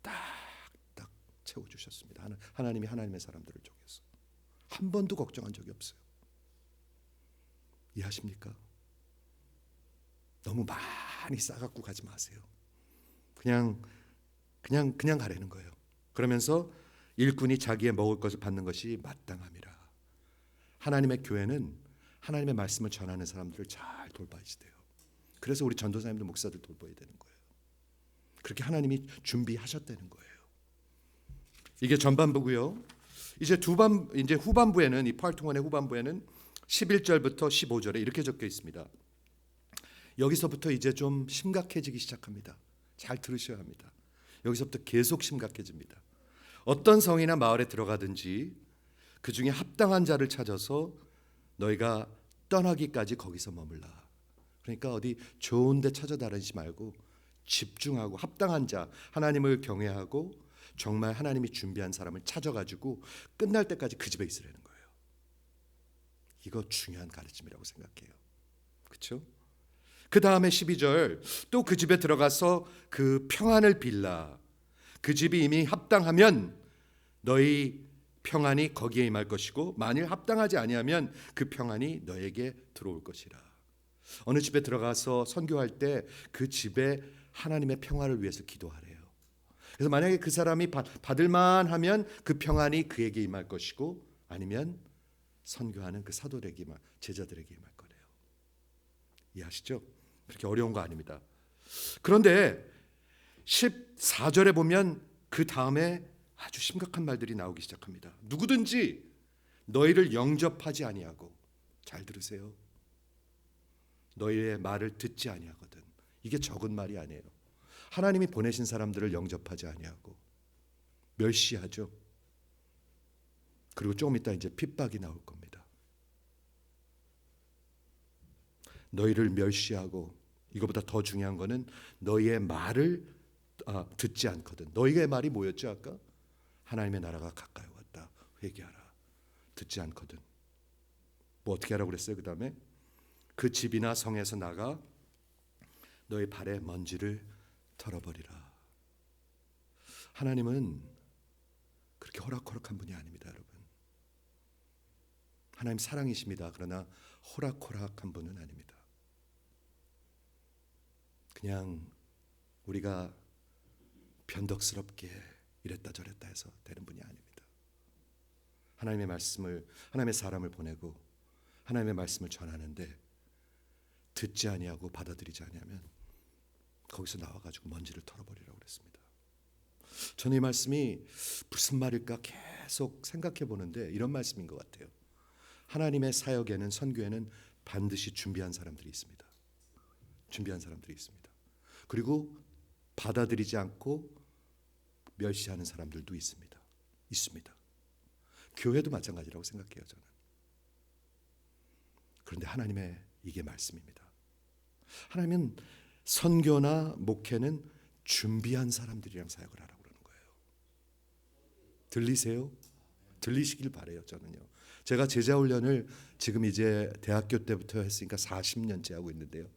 딱딱 채워주셨습니다. 하나님이 하나님의 사람들을 쪼개서 한 번도 걱정한 적이 없어요. 이해하십니까? 너무 많이 싸갖고 가지 마세요. 그냥 그냥 가라는 거예요. 그러면서 일꾼이 자기의 먹을 것을 받는 것이 마땅함이라. 하나님의 교회는 하나님의 말씀을 전하는 사람들을 잘 돌봐야 돼요. 그래서 우리 전도사님들 목사들 돌봐야 되는 거예요. 그렇게 하나님이 준비하셨다는 거예요. 이게 전반부고요. 이제 후반부에는 이 파트원의 후반부에는 11절부터 15절에 이렇게 적혀 있습니다. 여기서부터 이제 좀 심각해지기 시작합니다. 잘 들으셔야 합니다. 여기서부터 계속 심각해집니다. 어떤 성이나 마을에 들어가든지 그 중에 합당한 자를 찾아서 너희가 떠나기까지 거기서 머물라. 그러니까 어디 좋은 데 찾아다니지 말고 집중하고 합당한 자, 하나님을 경외하고 정말 하나님이 준비한 사람을 찾아가지고 끝날 때까지 그 집에 있으라는 거예요. 이거 중요한 가르침이라고 생각해요. 그렇죠? 그 다음에 12절, 또 그 집에 들어가서 그 평안을 빌라. 그 집이 이미 합당하면 너희 평안이 거기에 임할 것이고 만일 합당하지 아니하면 그 평안이 너에게 들어올 것이라. 어느 집에 들어가서 선교할 때 그 집에 하나님의 평안을 위해서 기도하래요. 그래서 만약에 그 사람이 받을 만하면 그 평안이 그에게 임할 것이고 아니면 선교하는 그 사도들에게 제자들에게 임할 거래요. 이해하시죠? 그렇게 어려운 거 아닙니다. 그런데 14절에 보면 그 다음에 아주 심각한 말들이 나오기 시작합니다. 누구든지 너희를 영접하지 아니하고, 잘 들으세요, 너희의 말을 듣지 아니하거든. 이게 적은 말이 아니에요. 하나님이 보내신 사람들을 영접하지 아니하고 멸시하죠. 그리고 조금 이따 이제 핍박이 나올 겁니다. 너희를 멸시하고, 이거보다 더 중요한 거는 너희의 말을 듣지 않거든. 너희의 말이 뭐였죠 아까? 하나님의 나라가 가까이 왔다. 회개하라. 듣지 않거든. 뭐 어떻게 하라고 그랬어요? 그 다음에 그 집이나 성에서 나가 너희 발에 먼지를 털어버리라. 하나님은 그렇게 호락호락한 분이 아닙니다, 여러분. 하나님 사랑이십니다. 그러나 호락호락한 분은 아닙니다. 그냥 우리가 변덕스럽게 이랬다 저랬다 해서 되는 분이 아닙니다. 하나님의 말씀을, 하나님의 사람을 보내고 하나님의 말씀을 전하는데 듣지 아니하고 받아들이지 아니하면 거기서 나와가지고 먼지를 털어버리라고 그랬습니다. 저는 이 말씀이 무슨 말일까 계속 생각해 보는데 이런 말씀인 것 같아요. 하나님의 사역에는, 선교에는 반드시 준비한 사람들이 있습니다. 준비한 사람들이 있습니다. 그리고 받아들이지 않고 멸시하는 사람들도 있습니다. 있습니다. 교회도 마찬가지라고 생각해요, 저는. 그런데 하나님의 이게 말씀입니다. 하나님은 선교나 목회는 준비한 사람들이랑 사역을 하라고 그러는 거예요. 들리세요? 들리시길 바래요, 저는요. 제가 제자 훈련을 지금 이제 대학교 때부터 했으니까 40년째 하고 있는데요.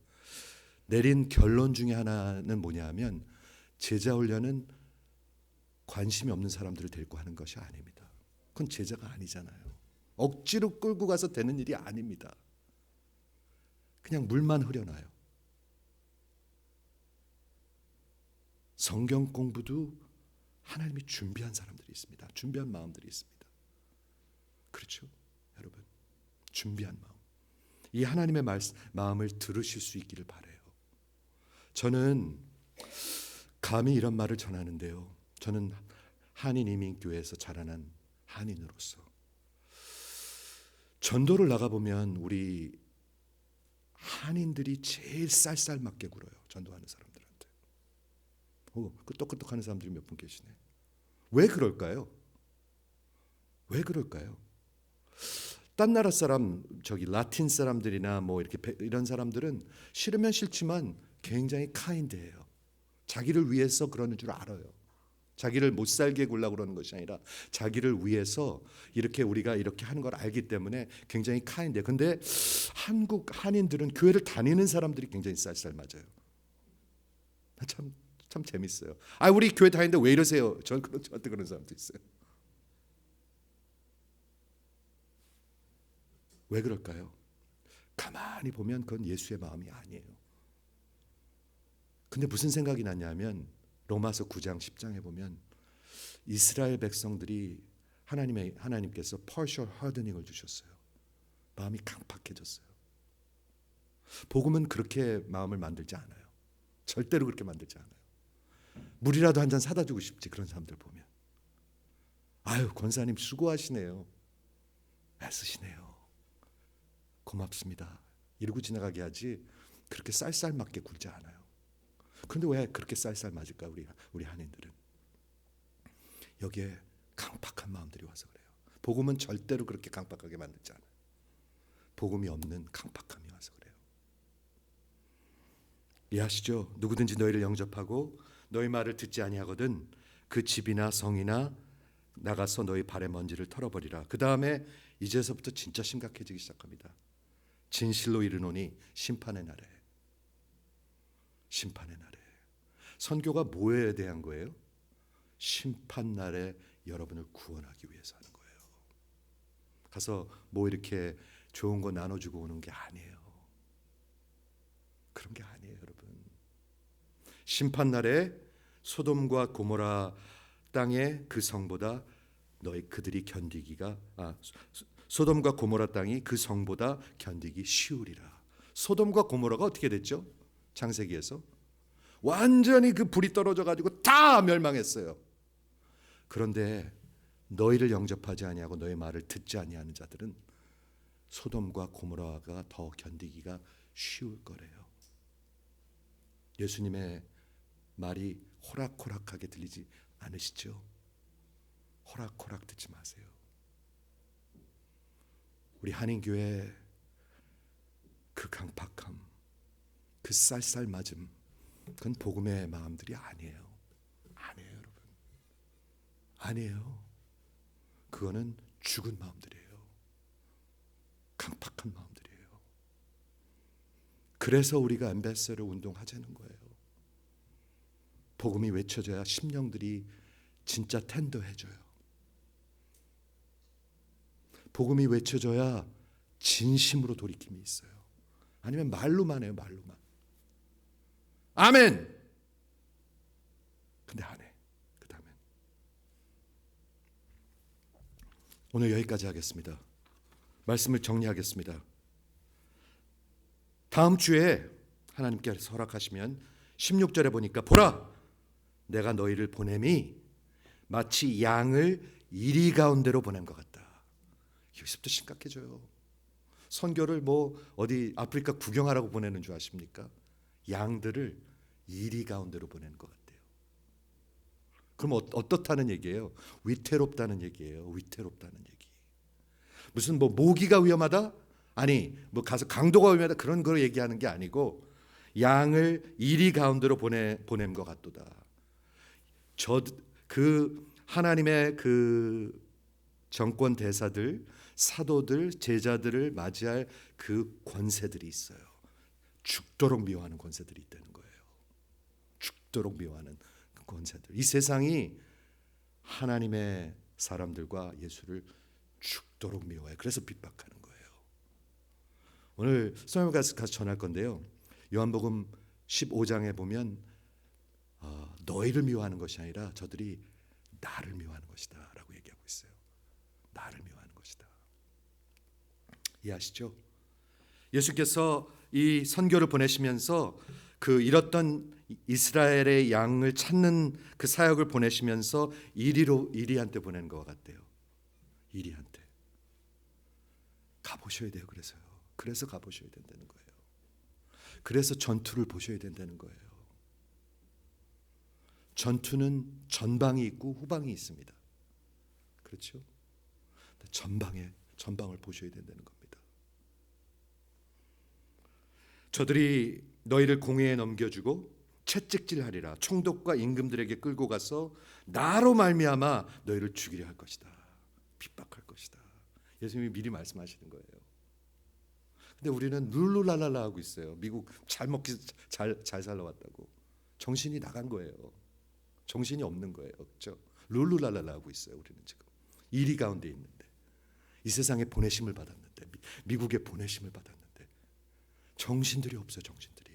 내린 결론 중에 하나는 뭐냐면 제자 훈련은 관심이 없는 사람들을 데리고 하는 것이 아닙니다. 그건 제자가 아니잖아요. 억지로 끌고 가서 되는 일이 아닙니다. 그냥 물만 흐려놔요. 성경 공부도 하나님이 준비한 사람들이 있습니다. 준비한 마음들이 있습니다. 그렇죠, 여러분? 준비한 마음. 이 하나님의 마음을 들으실 수 있기를 바라요. 저는 감히 이런 말을 전하는데요. 저는 한인 이민교회에서 자라난 한인으로서 전도를 나가보면 우리 한인들이 제일 쌀쌀맞게 굴어요. 전도하는 사람들한테. 끄떡끄떡하는 사람들이 몇 분 계시네. 왜 그럴까요? 왜 그럴까요? 딴 나라 사람, 저기 라틴 사람들이나 뭐 이렇게 이런 사람들은 싫으면 싫지만 굉장히 카인드해요. 자기를 위해서 그러는 줄 알아요. 자기를 못 살게 굴려고 그러는 것이 아니라 자기를 위해서 이렇게 우리가 이렇게 하는 걸 알기 때문에 굉장히 카인드해요. 근데 한국 한인들은 교회를 다니는 사람들이 굉장히 쌀쌀맞아요. 참 재밌어요. 우리 교회 다니는데 왜 이러세요? 저한테 그런 사람도 있어요. 왜 그럴까요? 가만히 보면 그건 예수의 마음이 아니에요. 근데 무슨 생각이 났냐면 로마서 9장 10장에 보면 이스라엘 백성들이 하나님께서 partial hardening을 주셨어요. 마음이 강팍해졌어요. 복음은 그렇게 마음을 만들지 않아요. 절대로 그렇게 만들지 않아요. 물이라도 한 잔 사다 주고 싶지, 그런 사람들 보면. 아유, 권사님 수고하시네요. 애쓰시네요. 고맙습니다. 이러고 지나가게 하지 그렇게 쌀쌀맞게 굴지 않아요. 그런데 왜 그렇게 쌀쌀 맞을까, 우리 한인들은? 여기에 강팍한 마음들이 와서 그래요. 복음은 절대로 그렇게 강팍하게 만들지 않아요. 복음이 없는 강팍함이 와서 그래요. 이해하시죠? 누구든지 너희를 영접하고 너희 말을 듣지 아니하거든 그 집이나 성이나 나가서 너희 발의 먼지를 털어버리라. 그 다음에 이제서부터 진짜 심각해지기 시작합니다. 진실로 이르노니 심판의 날에. 심판의 날에. 선교가 뭐에 대한 거예요? 심판 날에 여러분을 구원하기 위해서 하는 거예요. 가서 뭐 이렇게 좋은 거 나눠주고 오는 게 아니에요. 그런 게 아니에요, 여러분. 심판 날에 소돔과 고모라 땅의 그 성보다 그들이 견디기가 소돔과 고모라 땅이 그 성보다 견디기 쉬우리라. 소돔과 고모라가 어떻게 됐죠? 창세기에서 완전히 그 불이 떨어져 가지고 다 멸망했어요. 그런데 너희를 영접하지 아니하고 너희 말을 듣지 아니하는 자들은 소돔과 고모라가 더 견디기가 쉬울 거래요. 예수님의 말이 호락호락하게 들리지 않으시죠? 호락호락 듣지 마세요. 우리 한인교회 그 강팍함, 그 쌀쌀맞음, 그건 복음의 마음들이 아니에요. 아니에요, 여러분. 아니에요. 그거는 죽은 마음들이에요. 강팍한 마음들이에요. 그래서 우리가 엠베서더 운동하자는 거예요. 복음이 외쳐져야 심령들이 진짜 텐더해져요. 복음이 외쳐져야 진심으로 돌이킴이 있어요. 아니면 말로만 해요, 말로만. 아멘. 근데 안 해. 그 다음엔. 오늘 여기까지 하겠습니다. 말씀을 정리하겠습니다. 다음 주에 하나님께서 허락하시면 16절에 보니까 보라, 내가 너희를 보냄이 마치 양을 이리 가운데로 보낸 것 같다. 여기서부터 심각해져요. 선교를 뭐 어디 아프리카 구경하라고 보내는 줄 아십니까? 양들을 이리 가운데로 보내는 것 같아요. 그럼 어떻다는 얘기예요? 위태롭다는 얘기예요. 위태롭다는 얘기. 무슨 뭐 모기가 위험하다? 아니, 뭐 가서 강도가 위험하다, 그런 걸 얘기하는 게 아니고 양을 이리 가운데로 보낸 것 같도다. 그 하나님의 그 정권 대사들, 사도들, 제자들을 맞이할 그 권세들이 있어요. 죽도록 미워하는 권세들이 있다는 거예요. 죽도록 미워하는 그 권세들. 이 세상이 하나님의 사람들과 예수를 죽도록 미워해요. 그래서 핍박하는 거예요. 오늘 성경에 가서 전할 건데요. 요한복음 15장에 보면 너희를 미워하는 것이 아니라 저들이 나를 미워하는 것이다 라고 얘기하고 있어요. 나를 미워하는 것이다. 이해하시죠? 예수께서 이 선교를 보내시면서 그 잃었던 이스라엘의 양을 찾는 그 사역을 보내시면서 이리한테 보낸 것 같아요. 이리한테 가보셔야 돼요. 그래서 가보셔야 된다는 거예요. 그래서 전투를 보셔야 된다는 거예요. 전투는 전방이 있고 후방이 있습니다. 그렇죠? 전방을 보셔야 된다는 겁니다. 저들이 너희를 공회에 넘겨주고 채찍질하리라. 총독과 임금들에게 끌고 가서 나로 말미암아 너희를 죽이려 할 것이다. 핍박할 것이다. 예수님이 미리 말씀하시는 거예요. 근데 우리는 룰루랄랄라 하고 있어요. 미국 잘 먹기 잘 살러 왔다고. 정신이 나간 거예요. 정신이 없는 거예요. 그렇죠? 룰루랄랄라 하고 있어요. 우리는 지금 이리 가운데 있는데, 이 세상에 보내심을 받았는데, 미국에 보내심을 받았는데 정신들이 없어요. 정신들이.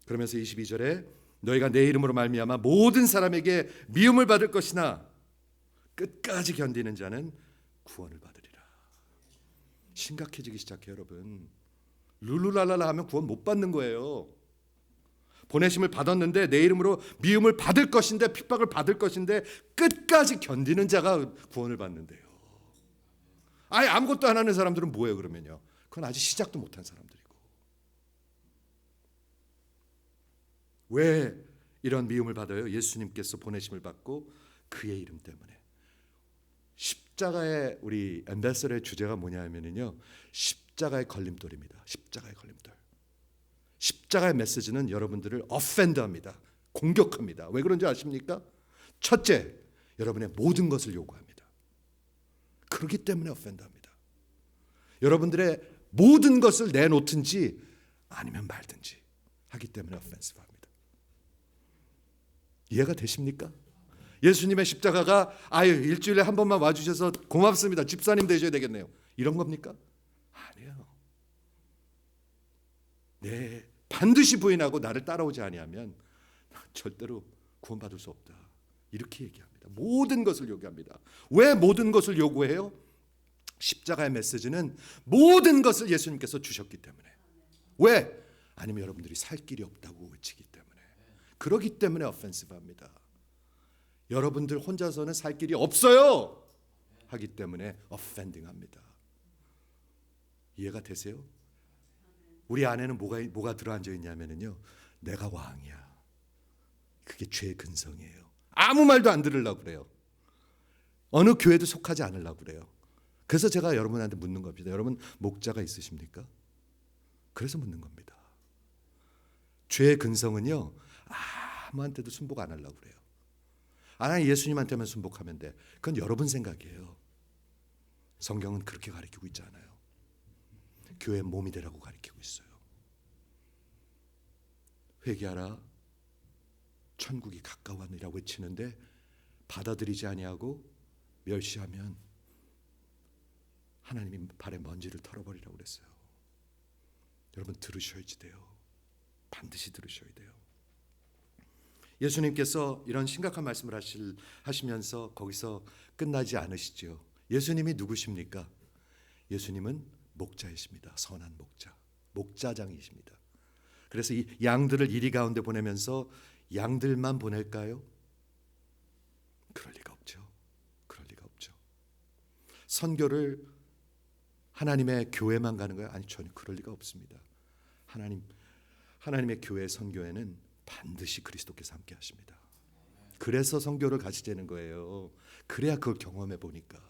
그러면서 22절에 너희가 내 이름으로 말미암아 모든 사람에게 미움을 받을 것이나 끝까지 견디는 자는 구원을 받으리라. 심각해지기 시작해요, 여러분. 룰루랄랄라 하면 구원 못 받는 거예요. 보내심을 받았는데 내 이름으로 미움을 받을 것인데, 핍박을 받을 것인데 끝까지 견디는 자가 구원을 받는데요. 아예 아무것도 안 하는 사람들은 뭐예요 그러면요? 그건 아직 시작도 못한 사람들이고. 왜 이런 미움을 받아요? 예수님께서 보내심을 받고 그의 이름 때문에. 십자가의 우리 엠베서의 주제가 뭐냐면요, 십자가의 걸림돌입니다. 십자가의 걸림돌. 십자가의 메시지는 여러분들을 offend합니다. 공격합니다. 왜 그런지 아십니까? 첫째, 여러분의 모든 것을 요구합니다. 그렇기 때문에 offend합니다. 여러분들의 모든 것을 내놓든지 아니면 말든지 하기 때문에 offensive합니다. 이해가 되십니까? 예수님의 십자가가 일주일에 한 번만 와주셔서 고맙습니다. 집사님 되셔야 되겠네요. 이런 겁니까? 아니에요. 네, 반드시 부인하고 나를 따라오지 아니하면 절대로 구원받을 수 없다. 이렇게 얘기합니다. 모든 것을 요구합니다. 왜 모든 것을 요구해요? 십자가의 메시지는 모든 것을 예수님께서 주셨기 때문에. 왜? 아니면 여러분들이 살 길이 없다고 외치기 때문에. 그러기 때문에 offensive합니다. 여러분들 혼자서는 살 길이 없어요 하기 때문에 offending합니다. 이해가 되세요? 우리 안에는 뭐가 들어앉아 있냐면요, 내가 왕이야. 그게 죄의 근성이에요. 아무 말도 안 들으려고 그래요. 어느 교회도 속하지 않으려고 그래요. 그래서 제가 여러분한테 묻는 겁니다. 여러분 목자가 있으십니까? 그래서 묻는 겁니다. 죄의 근성은요, 아무한테도 순복 안 하려고 그래요. 예수님한테만 순복하면 돼. 그건 여러분 생각이에요. 성경은 그렇게 가르치고 있지 않아요. 교회 몸이 되라고 가르치고 있어요. 회개하라, 천국이 가까웠느니라 외치는데 받아들이지 아니하고 멸시하면 하나님이 발에 먼지를 털어버리라고 그랬어요. 여러분 들으셔야지 돼요. 반드시 들으셔야 돼요. 예수님께서 이런 심각한 말씀을 하시면서 거기서 끝나지 않으시죠. 예수님이 누구십니까? 예수님은 목자이십니다. 선한 목자, 목자장이십니다. 그래서 이 양들을 이리 가운데 보내면서 양들만 보낼까요? 그럴 리가 없죠. 그럴 리가 없죠. 선교를 하나님의 교회만 가는 거예요? 아니, 전혀 그럴 리가 없습니다. 하나님의 교회 선교에는 반드시 그리스도께서 함께 하십니다. 그래서 선교를 가시자는 거예요. 그래야 그걸 경험해 보니까.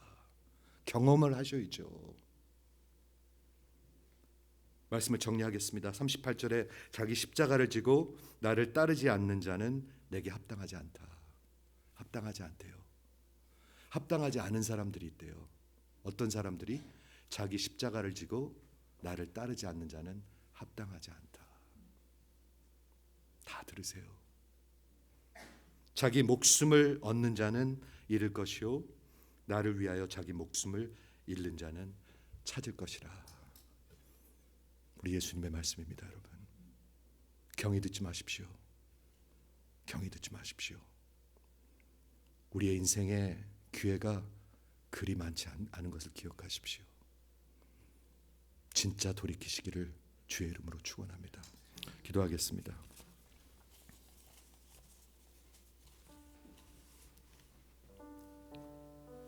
경험을 하셔야죠. 말씀을 정리하겠습니다. 38절에 자기 십자가를 지고 나를 따르지 않는 자는 내게 합당하지 않다. 합당하지 않대요. 합당하지 않은 사람들이 있대요. 어떤 사람들이? 자기 십자가를 지고 나를 따르지 않는 자는 합당하지 않다. 다 들으세요. 자기 목숨을 얻는 자는 잃을 것이요 나를 위하여 자기 목숨을 잃는 자는 찾을 것이라. 우리 예수님의 말씀입니다, 여러분. 경히 듣지 마십시오. 경히 듣지 마십시오. 우리의 인생에 기회가 그리 많지 않은 것을 기억하십시오. 진짜 돌이키시기를 주의 이름으로 축원합니다. 기도하겠습니다.